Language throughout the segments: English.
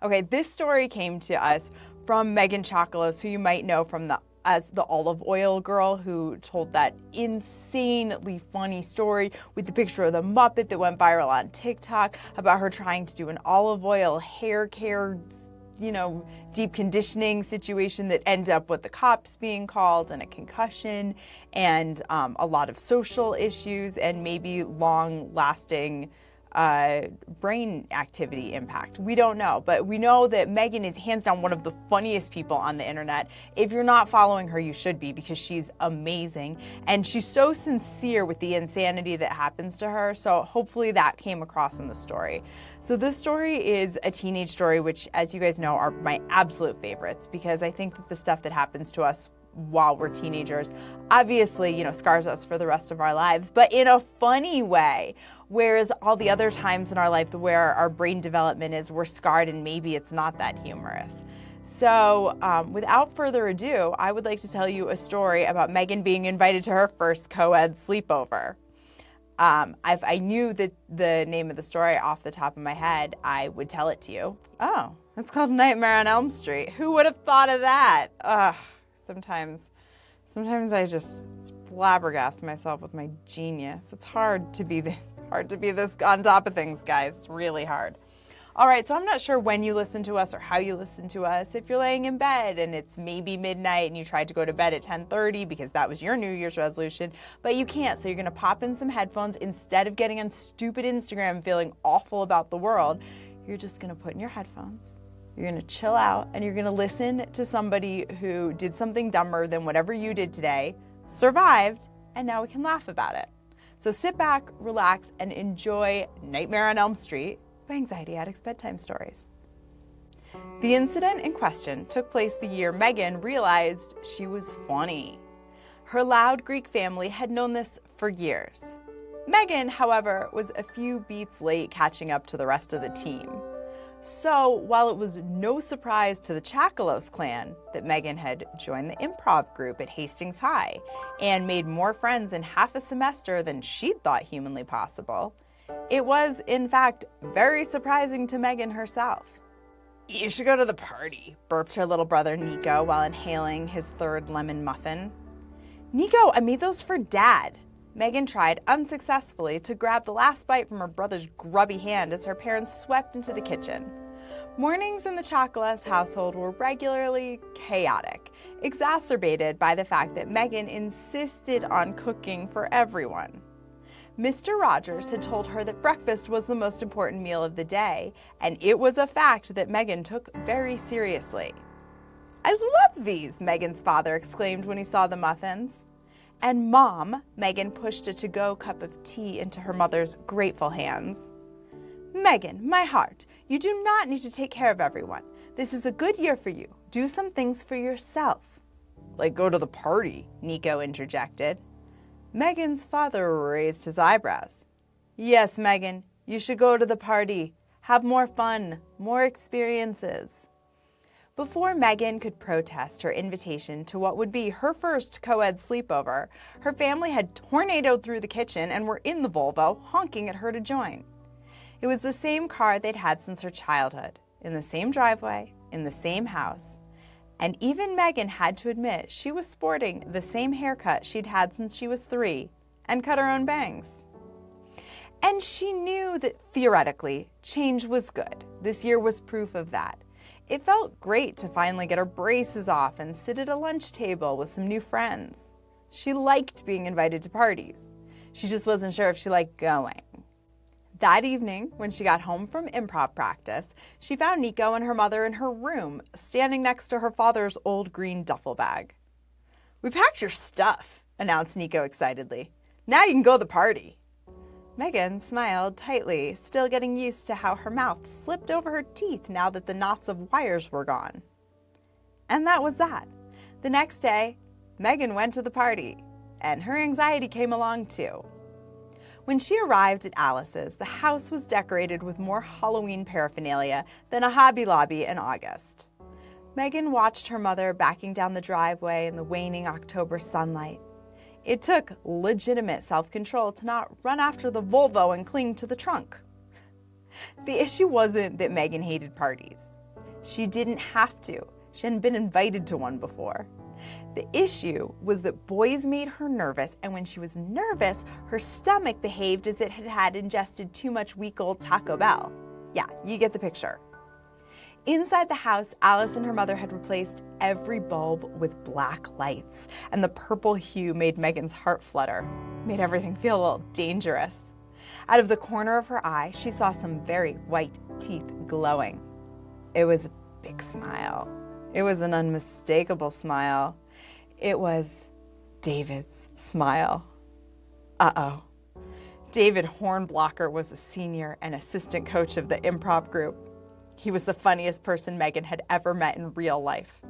Okay, this story came to us from Megan Chocolos, who you might know from as the olive oil girl who told that insanely funny story with the picture of the Muppet that went viral on TikTok about her trying to do an olive oil hair care, deep conditioning situation that ended up with the cops being called and a concussion and a lot of social issues and maybe long-lasting brain activity impact. We don't know, but we know that Megan is hands down one of the funniest people on the internet. If you're not following her, you should be, because she's amazing and she's so sincere with the insanity that happens to her. So hopefully that came across in the story. So this story is a teenage story, which, as you guys know, are my absolute favorites, because I think that the stuff that happens to us while we're teenagers obviously, scars us for the rest of our lives, but in a funny way. Whereas all the other times in our life where our brain development is, we're scarred and maybe it's not that humorous. So without further ado, I would like to tell you a story about Megan being invited to her first co-ed sleepover. If I knew the name of the story off the top of my head, I would tell it to you. Oh, it's called Nightmare on Elm Street. Who would have thought of that? Sometimes I just flabbergast myself with my genius. It's hard to be this on top of things, guys. It's really hard. All right, so I'm not sure when you listen to us or how you listen to us. If you're laying in bed and it's maybe midnight and you tried to go to bed at 10:30 because that was your New Year's resolution, but you can't, so you're gonna pop in some headphones. Instead of getting on stupid Instagram and feeling awful about the world, you're just gonna put in your headphones. You're gonna chill out and you're gonna listen to somebody who did something dumber than whatever you did today, survived, and now we can laugh about it. So sit back, relax, and enjoy Nightmare on Elm Street by Anxiety Addicts Bedtime Stories. The incident in question took place the year Megan realized she was funny. Her loud Greek family had known this for years. Megan, however, was a few beats late catching up to the rest of the team. So while it was no surprise to the Chocolos clan that Megan had joined the improv group at Hastings High and made more friends in half a semester than she'd thought humanly possible, it was, in fact, very surprising to Megan herself. "You should go to the party," burped her little brother Nico while inhaling his third lemon muffin. "Nico, I made those for Dad." Megan tried unsuccessfully to grab the last bite from her brother's grubby hand as her parents swept into the kitchen. Mornings in the Chocolos household were regularly chaotic, exacerbated by the fact that Megan insisted on cooking for everyone. Mr. Rogers had told her that breakfast was the most important meal of the day, and it was a fact that Megan took very seriously. "I love these," Megan's father exclaimed when he saw the muffins. "And Mom," Megan pushed a to-go cup of tea into her mother's grateful hands. "Megan, my heart, you do not need to take care of everyone. This is a good year for you. Do some things for yourself." "Like go to the party," Nico interjected. Megan's father raised his eyebrows. "Yes, Megan, you should go to the party. Have more fun, more experiences." Before Megan could protest her invitation to what would be her first co-ed sleepover, her family had tornadoed through the kitchen and were in the Volvo, honking at her to join. It was the same car they'd had since her childhood, in the same driveway, in the same house. And even Megan had to admit she was sporting the same haircut she'd had since she was 3 and cut her own bangs. And she knew that theoretically, change was good. This year was proof of that. It felt great to finally get her braces off and sit at a lunch table with some new friends. She liked being invited to parties. She just wasn't sure if she liked going. That evening, when she got home from improv practice, she found Nico and her mother in her room, standing next to her father's old green duffel bag. "We packed your stuff," announced Nico excitedly. "Now you can go to the party." Megan smiled tightly, still getting used to how her mouth slipped over her teeth now that the knots of wires were gone. And that was that. The next day, Megan went to the party, and her anxiety came along too. When she arrived at Alice's, the house was decorated with more Halloween paraphernalia than a Hobby Lobby in August. Megan watched her mother backing down the driveway in the waning October sunlight. It took legitimate self-control to not run after the Volvo and cling to the trunk. The issue wasn't that Megan hated parties. She didn't have to. She hadn't been invited to one before. The issue was that boys made her nervous, and when she was nervous, her stomach behaved as it had ingested too much weak old Taco Bell. Yeah, you get the picture. Inside the house, Alice and her mother had replaced every bulb with black lights, and the purple hue made Megan's heart flutter, made everything feel a little dangerous. Out of the corner of her eye, she saw some very white teeth glowing. It was a big smile. It was an unmistakable smile. It was David's smile. Uh-oh. David Hornblocker was a senior and assistant coach of the improv group. He was the funniest person Megan had ever met in real life.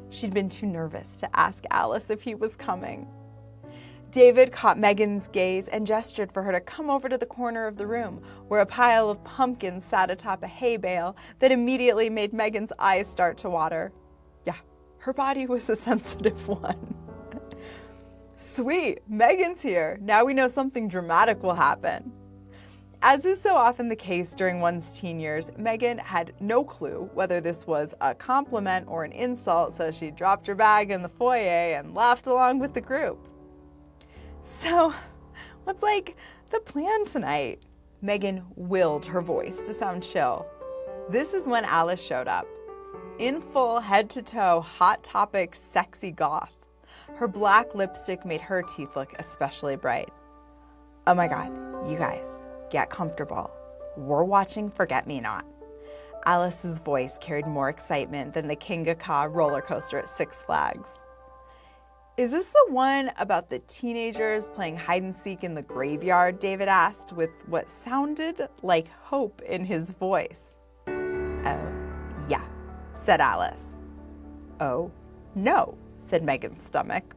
She'd been too nervous to ask Alice if he was coming. David caught Megan's gaze and gestured for her to come over to the corner of the room, where a pile of pumpkins sat atop a hay bale that immediately made Megan's eyes start to water. Yeah, her body was a sensitive one. Sweet, Megan's here. Now we know something dramatic will happen. As is so often the case during one's teen years, Megan had no clue whether this was a compliment or an insult, so she dropped her bag in the foyer and laughed along with the group. So, what's the plan tonight? Megan willed her voice to sound chill. This is when Alice showed up. In full head-to-toe Hot Topic sexy goth. Her black lipstick made her teeth look especially bright. Oh my God, you guys, get comfortable. We're watching Forget-Me-Not. Alice's voice carried more excitement than the King of Ka roller coaster at Six Flags. Is this the one about the teenagers playing hide-and-seek in the graveyard? David asked with what sounded like hope in his voice. Oh, yeah, said Alice. Oh, no, said Megan's stomach.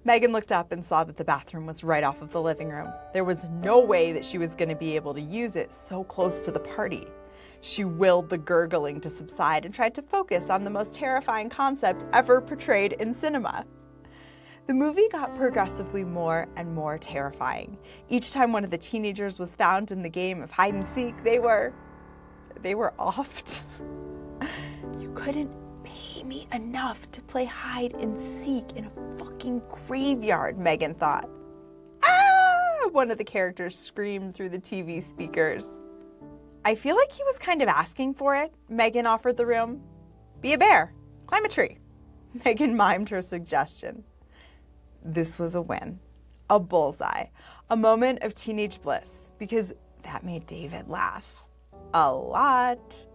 Megan looked up and saw that the bathroom was right off of the living room. There was no way that she was going to be able to use it so close to the party. She willed the gurgling to subside and tried to focus on the most terrifying concept ever portrayed in cinema. The movie got progressively more and more terrifying. Each time one of the teenagers was found in the game of hide and seek, they were offed. You couldn't pay me enough to play hide and seek in a fucking graveyard, Megan thought. Ah! One of the characters screamed through the TV speakers. I feel like he was kind of asking for it, Megan offered the room. Be a bear. Climb a tree. Megan mimed her suggestion. This was a win, a bullseye, a moment of teenage bliss, because that made David laugh. A lot.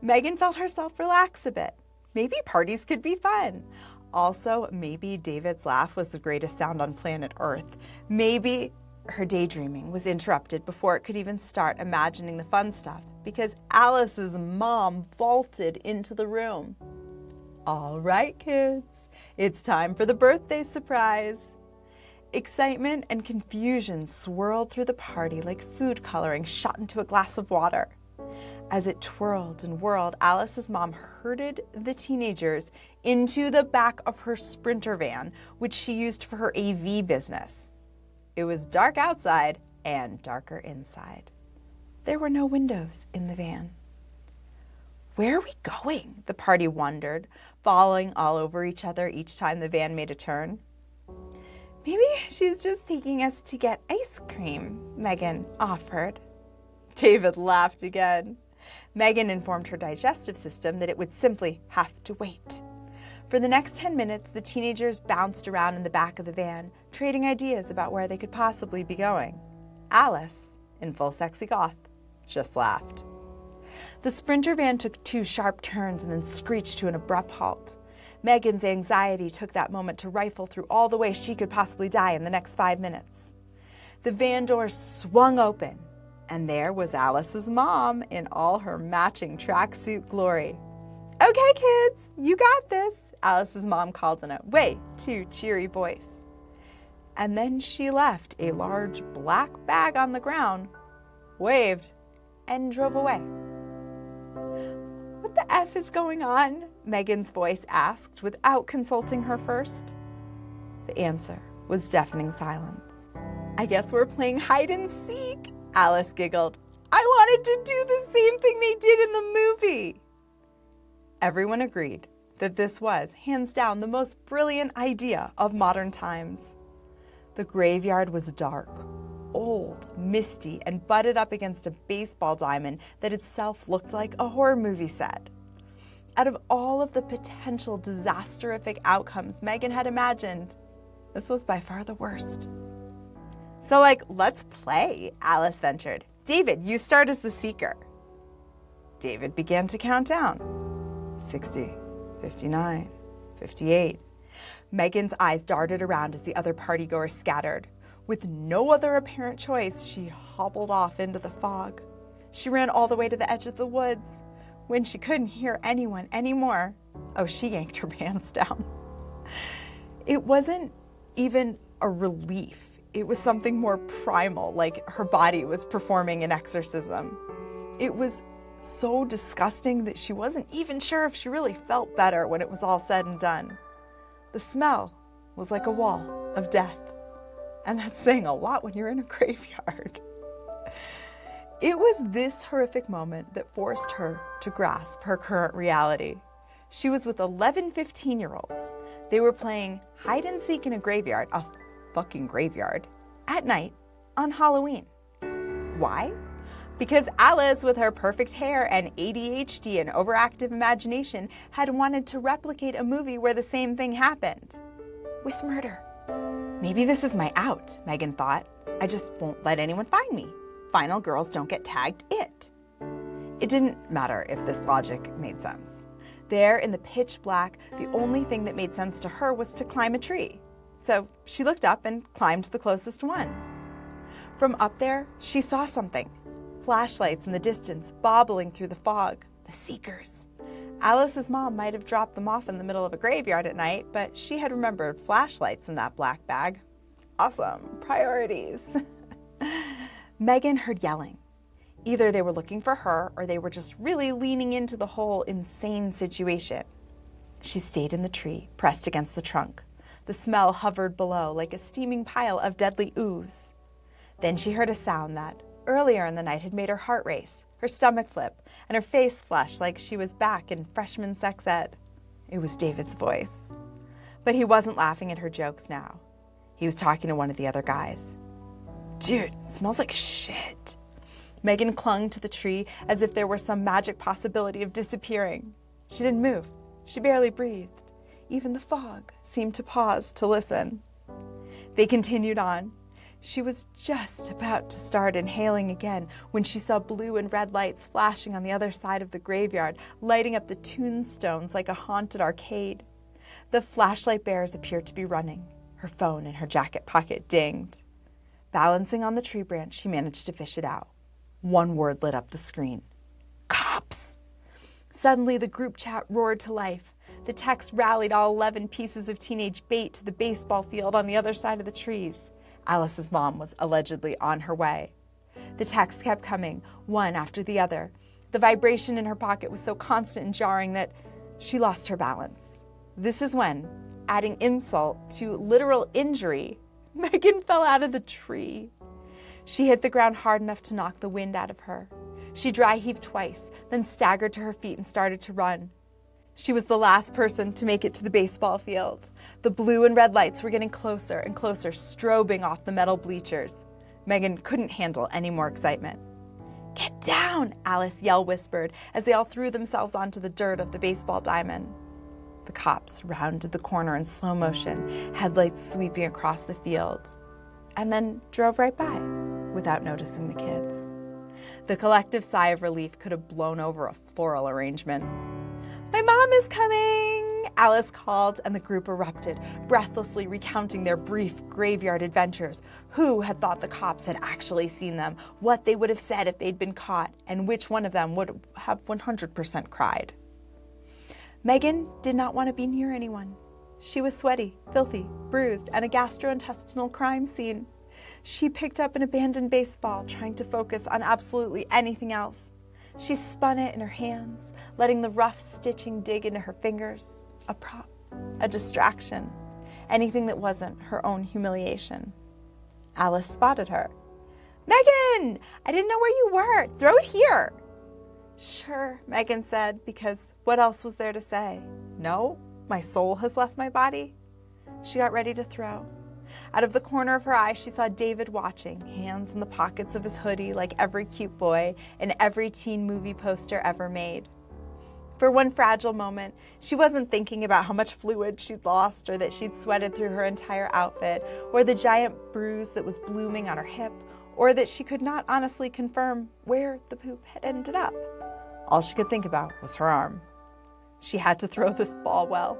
Megan felt herself relax a bit. Maybe parties could be fun. Also, maybe David's laugh was the greatest sound on planet Earth. Maybe her daydreaming was interrupted before it could even start imagining the fun stuff, because Alice's mom vaulted into the room. All right, kids. It's time for the birthday surprise. Excitement and confusion swirled through the party like food coloring shot into a glass of water. As it twirled and whirled, Alice's mom herded the teenagers into the back of her Sprinter van, which she used for her AV business. It was dark outside and darker inside. There were no windows in the van. Where are we going? The party wondered, falling all over each other each time the van made a turn. Maybe she's just taking us to get ice cream, Megan offered. David laughed again. Megan informed her digestive system that it would simply have to wait. For the next 10 minutes, the teenagers bounced around in the back of the van, trading ideas about where they could possibly be going. Alice, in full sexy goth, just laughed. The Sprinter van took 2 sharp turns and then screeched to an abrupt halt. Megan's anxiety took that moment to rifle through all the ways she could possibly die in the next 5 minutes. The van doors swung open, and there was Alice's mom in all her matching tracksuit glory. Okay, kids, you got this, Alice's mom called in a way too cheery voice. And then she left a large black bag on the ground, waved, and drove away. What the F is going on? Megan's voice asked without consulting her first. The answer was deafening silence. I guess we're playing hide and seek, Alice giggled. I wanted to do the same thing they did in the movie. Everyone agreed that this was, hands down, the most brilliant idea of modern times. The graveyard was dark, old, misty, and butted up against a baseball diamond that itself looked like a horror movie set. Out of all of the potential catastrophic outcomes Megan had imagined, this was by far the worst. So, let's play, Alice ventured. David, you start as the seeker. David began to count down. 60, 59, 58. Megan's eyes darted around as the other partygoers scattered. With no other apparent choice, she hobbled off into the fog. She ran all the way to the edge of the woods. When she couldn't hear anyone anymore, she yanked her pants down. It wasn't even a relief. It was something more primal, like her body was performing an exorcism. It was so disgusting that she wasn't even sure if she really felt better when it was all said and done. The smell was like a wall of death. And that's saying a lot when you're in a graveyard. It was this horrific moment that forced her to grasp her current reality. She was with 11 15-year-olds. They were playing hide and seek in a graveyard, a fucking graveyard, at night on Halloween. Why? Because Alice, with her perfect hair and ADHD and overactive imagination, had wanted to replicate a movie where the same thing happened. With murder. Maybe this is my out, Megan thought. I just won't let anyone find me. Final girls don't get tagged it. It didn't matter if this logic made sense. There in the pitch black, the only thing that made sense to her was to climb a tree. So she looked up and climbed the closest one. From up there, she saw something. Flashlights in the distance, bobbling through the fog. The seekers. Alice's mom might have dropped them off in the middle of a graveyard at night, but she had remembered flashlights in that black bag. Awesome. Priorities. Megan heard yelling. Either they were looking for her or they were just really leaning into the whole insane situation. She stayed in the tree, pressed against the trunk. The smell hovered below like a steaming pile of deadly ooze. Then she heard a sound that, earlier in the night, had made her heart race, her stomach flip, and her face flush like she was back in freshman sex ed. It was David's voice. But he wasn't laughing at her jokes now. He was talking to one of the other guys. Dude, it smells like shit. Megan clung to the tree as if there were some magic possibility of disappearing. She didn't move. She barely breathed. Even the fog seemed to pause to listen. They continued on. She was just about to start inhaling again when she saw blue and red lights flashing on the other side of the graveyard, lighting up the tombstones like a haunted arcade. The flashlight bearers appeared to be running. Her phone in her jacket pocket dinged. Balancing on the tree branch, she managed to fish it out. One word lit up the screen. Cops! Suddenly, the group chat roared to life. The text rallied all 11 pieces of teenage bait to the baseball field on the other side of the trees. Alice's mom was allegedly on her way. The texts kept coming, one after the other. The vibration in her pocket was so constant and jarring that she lost her balance. This is when, adding insult to literal injury, Megan fell out of the tree. She hit the ground hard enough to knock the wind out of her. She dry heaved twice, then staggered to her feet and started to run. She was the last person to make it to the baseball field. The blue and red lights were getting closer and closer, strobing off the metal bleachers. Megan couldn't handle any more excitement. Get down, Alice Yell whispered as they all threw themselves onto the dirt of the baseball diamond. The cops rounded the corner in slow motion, headlights sweeping across the field, and then drove right by without noticing the kids. The collective sigh of relief could have blown over a floral arrangement. My mom is coming, Alice called, and the group erupted, breathlessly recounting their brief graveyard adventures. Who had thought the cops had actually seen them, what they would have said if they'd been caught, and which one of them would have 100% cried. Megan did not want to be near anyone. She was sweaty, filthy, bruised, and a gastrointestinal crime scene. She picked up an abandoned baseball, trying to focus on absolutely anything else. She spun it in her hands, letting the rough stitching dig into her fingers. A prop, a distraction, anything that wasn't her own humiliation. Alice spotted her. Megan, I didn't know where you were. Throw it here. Sure, Megan said, because what else was there to say? No, my soul has left my body. She got ready to throw. Out of the corner of her eye, she saw David watching, hands in the pockets of his hoodie like every cute boy in every teen movie poster ever made. For one fragile moment, she wasn't thinking about how much fluid she'd lost or that she'd sweated through her entire outfit or the giant bruise that was blooming on her hip or that she could not honestly confirm where the poop had ended up. All she could think about was her arm. She had to throw this ball well.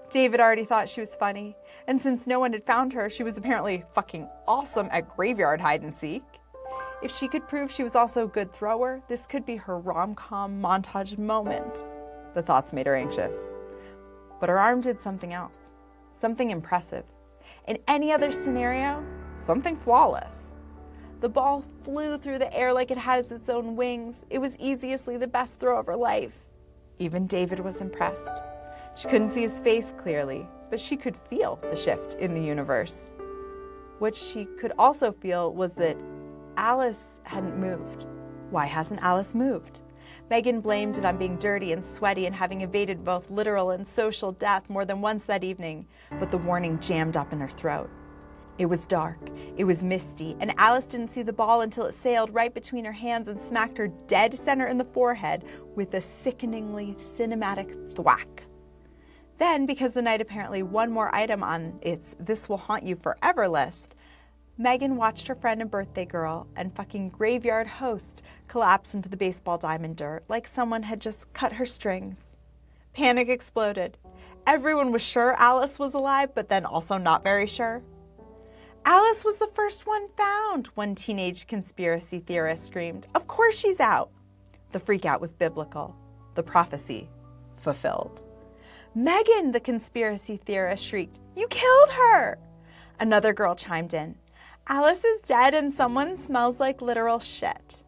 David already thought she was funny, and since no one had found her, she was apparently fucking awesome at graveyard hide and seek. If she could prove she was also a good thrower, this could be her rom-com montage moment. The thoughts made her anxious. But her arm did something else, something impressive. In any other scenario, something flawless. The ball flew through the air like it has its own wings. It was easily the best throw of her life. Even David was impressed. She couldn't see his face clearly, but she could feel the shift in the universe. What she could also feel was that Alice hadn't moved. Why hasn't Alice moved? Megan blamed it on being dirty and sweaty and having evaded both literal and social death more than once that evening, but the warning jammed up in her throat. It was dark, it was misty, and Alice didn't see the ball until it sailed right between her hands and smacked her dead center in the forehead with a sickeningly cinematic thwack. Then, because the night apparently one more item on its "This Will Haunt You Forever" list, Megan watched her friend and birthday girl and fucking graveyard host collapse into the baseball diamond dirt like someone had just cut her strings. Panic exploded. Everyone was sure Alice was alive, but then also not very sure. Alice was the first one found, one teenage conspiracy theorist screamed. Of course she's out. The freakout was biblical. The prophecy fulfilled. Megan, the conspiracy theorist shrieked. You killed her! Another girl chimed in. Alice is dead and someone smells like literal shit.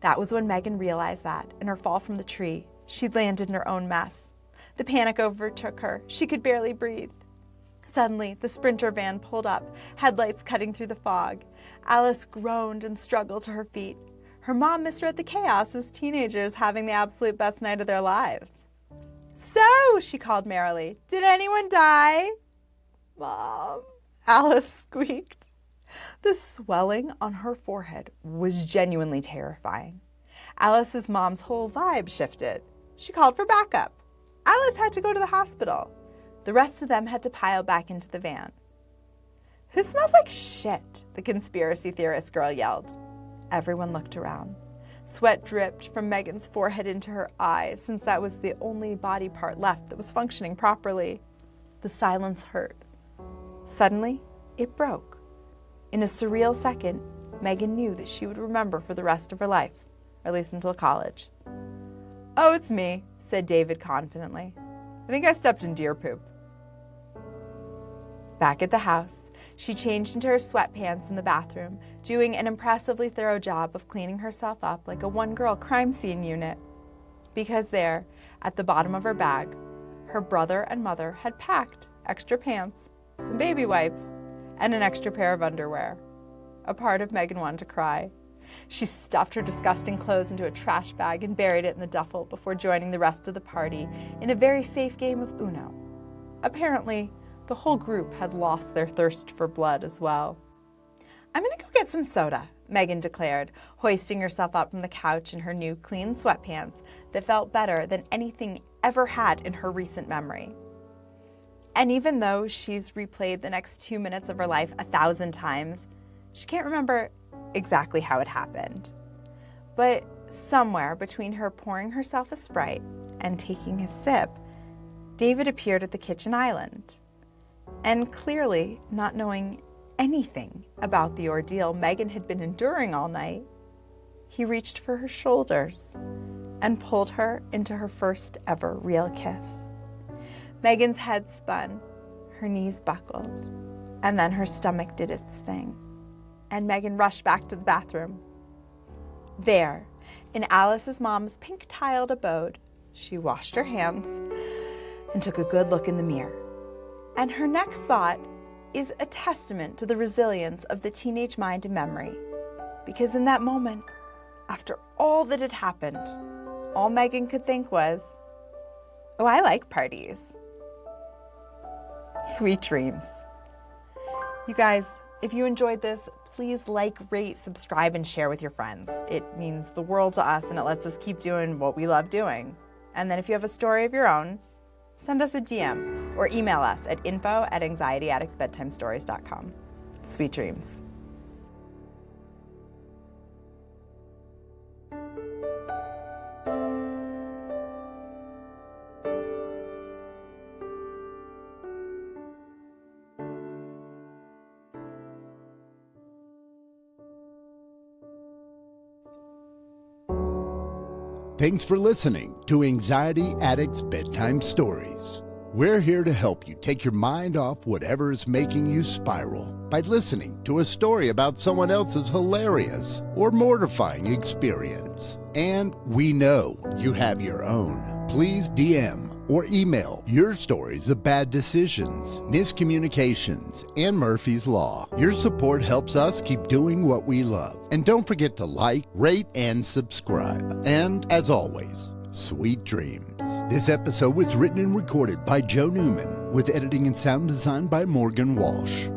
That was when Megan realized that, in her fall from the tree, she'd landed in her own mess. The panic overtook her. She could barely breathe. Suddenly, the Sprinter van pulled up, headlights cutting through the fog. Alice groaned and struggled to her feet. Her mom misread the chaos as teenagers having the absolute best night of their lives. So, she called merrily, did anyone die? Mom, Alice squeaked. The swelling on her forehead was genuinely terrifying. Alice's mom's whole vibe shifted. She called for backup. Alice had to go to the hospital. The rest of them had to pile back into the van. Who smells like shit? The conspiracy theorist girl yelled. Everyone looked around. Sweat dripped from Megan's forehead into her eyes, since that was the only body part left that was functioning properly. The silence hurt. Suddenly, it broke. In a surreal second, Megan knew that she would remember for the rest of her life, or at least until college. Oh, it's me, said David confidently. I think I stepped in deer poop. Back at the house, she changed into her sweatpants in the bathroom, doing an impressively thorough job of cleaning herself up like a one-girl crime scene unit. Because there, at the bottom of her bag, her brother and mother had packed extra pants, some baby wipes, and an extra pair of underwear. A part of Megan wanted to cry. She stuffed her disgusting clothes into a trash bag and buried it in the duffel before joining the rest of the party in a very safe game of Uno. Apparently, the whole group had lost their thirst for blood as well. I'm gonna go get some soda, Megan declared, hoisting herself up from the couch in her new clean sweatpants that felt better than anything ever had in her recent memory. And even though she's replayed the next 2 minutes of her life 1,000 times, she can't remember exactly how it happened. But somewhere between her pouring herself a Sprite and taking a sip, David appeared at the kitchen island. And clearly, not knowing anything about the ordeal Megan had been enduring all night, he reached for her shoulders and pulled her into her first ever real kiss. Megan's head spun, her knees buckled, and then her stomach did its thing, and Megan rushed back to the bathroom. There, in Alice's mom's pink-tiled abode, she washed her hands and took a good look in the mirror. And her next thought is a testament to the resilience of the teenage mind and memory, because in that moment, after all that had happened, all Megan could think was, oh, I like parties. Sweet dreams. You guys, if you enjoyed this, please like, rate, subscribe, and share with your friends. It means the world to us, and it lets us keep doing what we love doing. And then if you have a story of your own, send us a DM or email us at info@anxietyaddictsbedtimestories.com. Sweet dreams. Thanks for listening to Anxiety Addicts Bedtime Stories. We're here to help you take your mind off whatever is making you spiral by listening to a story about someone else's hilarious or mortifying experience. And we know you have your own. Please DM or email your stories of bad decisions, miscommunications, and Murphy's Law. Your support helps us keep doing what we love. And don't forget to like, rate, and subscribe. And as always, sweet dreams. This episode was written and recorded by Joe Newman with editing and sound design by Morgan Walsh.